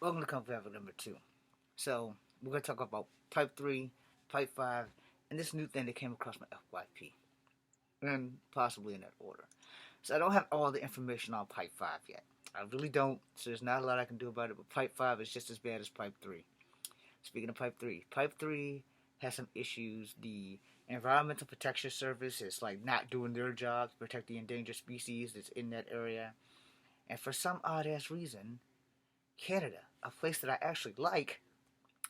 Welcome to Come Forever number 2. So, we're going to talk about Pipe 3, Pipe 5, and this new thing that came across my FYP. And possibly in that order. So, I don't have all the information on Pipe 5 yet. I really don't, so there's not a lot I can do about it, but Pipe 5 is just as bad as Pipe 3. Speaking of Pipe 3 has some issues. The Environmental Protection Service is not doing their job to protect the endangered species that's in that area. And for some odd-ass reason, Canada, a place that I actually like,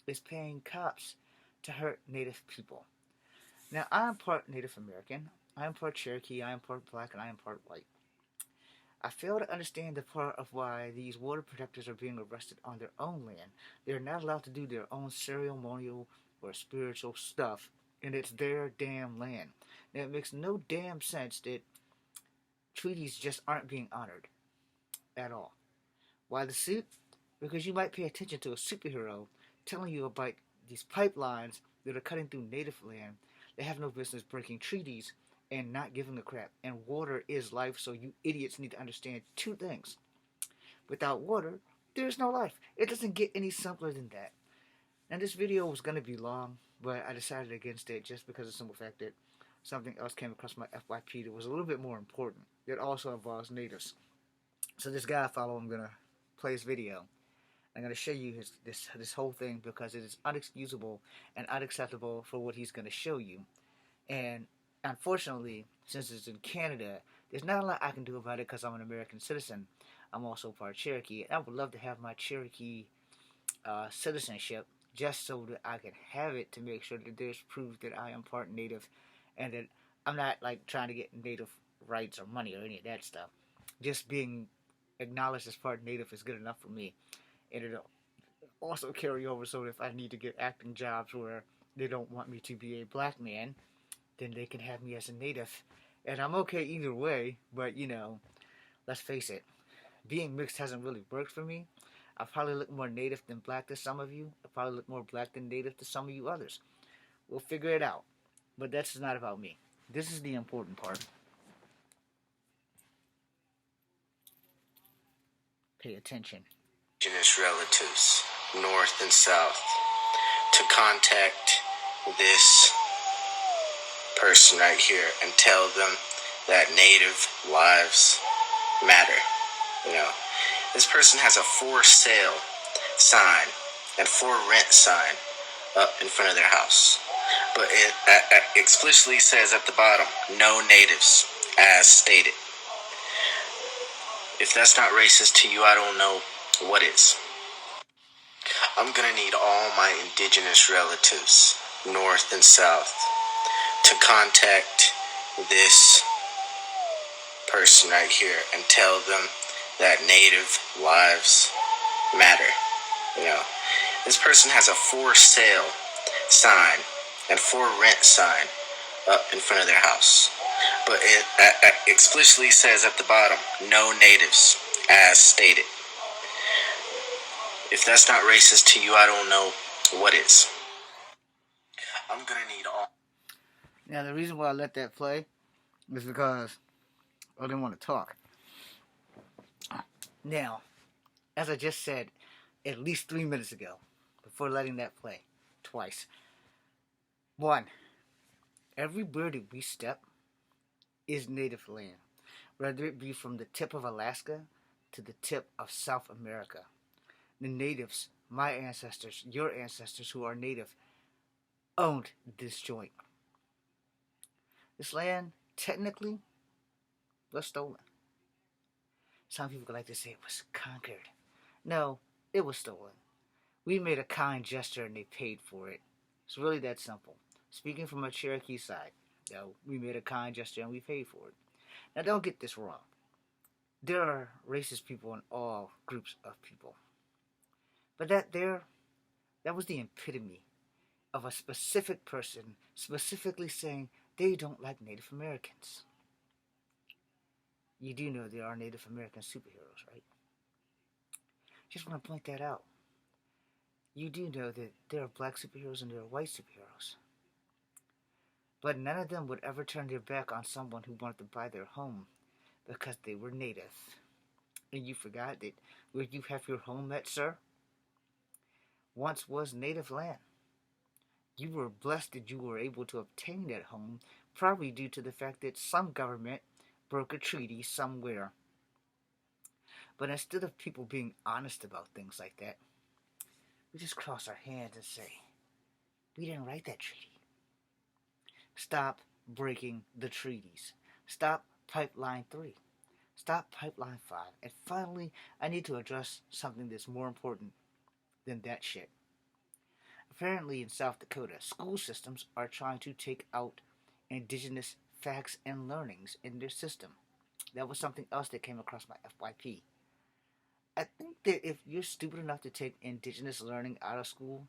is paying cops to hurt Native people. Now, I am part Native American, I am part Cherokee, I am part black, and I am part white. I fail to understand the part of why these water protectors are being arrested on their own land. They're not allowed to do their own ceremonial or spiritual stuff, and it's their damn land. Now, it makes no damn sense that treaties just aren't being honored at all. Why the suit? Because you might pay attention to a superhero telling you about these pipelines that are cutting through native land. They have no business breaking treaties and not giving a crap. And water is life, so you idiots need to understand two things. Without water, there's no life. It doesn't get any simpler than that. And this video was going to be long, but I decided against it just because of the simple fact that something else came across my FYP that was a little bit more important. That also involves natives. So this guy I follow, I'm going to play his video. I'm going to show you this whole thing because it is unexcusable and unacceptable for what he's going to show you. And unfortunately, since it's in Canada, there's not a lot I can do about it because I'm an American citizen. I'm also part Cherokee, and I would love to have my Cherokee citizenship just so that I can have it to make sure that there's proof that I am part Native and that I'm not trying to get Native rights or money or any of that stuff. Just being acknowledged as part Native is good enough for me. And it'll also carry over so if I need to get acting jobs where they don't want me to be a black man, then they can have me as a native. And I'm okay either way, but let's face it, being mixed hasn't really worked for me. I probably look more native than black to some of you. I probably look more black than native to some of you others. We'll figure it out. But that's not about me. This is the important part. Pay attention. Indigenous relatives, north and south, to contact this person right here and tell them that Native lives matter. This person has a for sale sign and for rent sign up in front of their house, but it explicitly says at the bottom, no natives, as stated. If that's not racist to you, I don't know what is. I'm gonna need all my indigenous relatives, north and south, to contact this person right here and tell them that Native lives matter. This person has a for sale sign and for rent sign up in front of their house, but it explicitly says at the bottom, no natives, as stated. If that's not racist to you, I don't know what is. I'm gonna need all. Now, the reason why I let that play is because I didn't want to talk. Now, as I just said at least 3 minutes ago, before letting that play twice. 1, everywhere that we step is native land, whether it be from the tip of Alaska to the tip of South America. The natives, my ancestors, your ancestors who are native, owned this joint. This land, technically, was stolen. Some people like to say it was conquered. No, it was stolen. We made a kind gesture and they paid for it. It's really that simple. Speaking from a Cherokee side, we made a kind gesture and we paid for it. Now, don't get this wrong. There are racist people in all groups of people. But that was the epitome of a specific person specifically saying they don't like Native Americans. You do know there are Native American superheroes, right? Just want to point that out. You do know that there are black superheroes and there are white superheroes. But none of them would ever turn their back on someone who wanted to buy their home because they were native. And you forgot that where you have your home at, sir, once was native land. You were blessed that you were able to obtain that home, probably due to the fact that some government broke a treaty somewhere. But instead of people being honest about things like that, we just cross our hands and say, we didn't write that treaty. Stop breaking the treaties. Stop Pipeline 3. Stop Pipeline 5. And finally, I need to address something that's more important than that shit. Apparently, in South Dakota, school systems are trying to take out indigenous facts and learnings in their system. That was something else that came across my FYP. I think that if you're stupid enough to take indigenous learning out of school,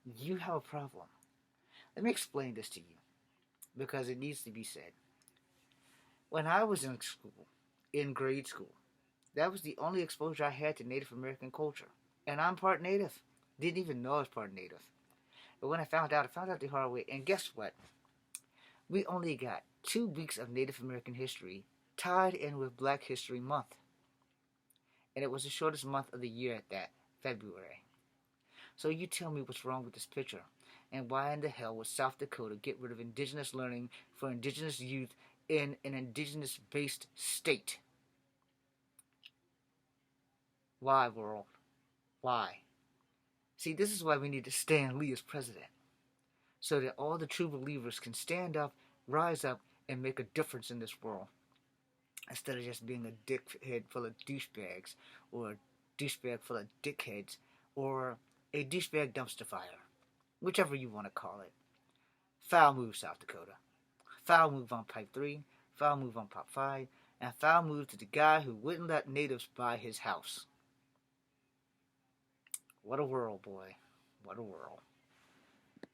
you have a problem. Let me explain this to you, because it needs to be said. When I was in school, in grade school, that was the only exposure I had to Native American culture. And I'm part Native. Didn't even know I was part Native. But when I found out the hard way. And guess what? We only got 2 weeks of Native American history tied in with Black History Month. And it was the shortest month of the year at that, February. So you tell me what's wrong with this picture. And why in the hell would South Dakota get rid of indigenous learning for indigenous youth in an indigenous-based state? Why, world? Why? See, this is why we need to Stan Lee as president. So that all the true believers can stand up, rise up, and make a difference in this world. Instead of just being a dickhead full of douchebags, or a douchebag full of dickheads, or a douchebag dumpster fire. Whichever you want to call it. Foul move, South Dakota. Foul move on Pipe 3, foul move on Pipe 5, and foul move to the guy who wouldn't let natives buy his house. What a world, boy. What a world.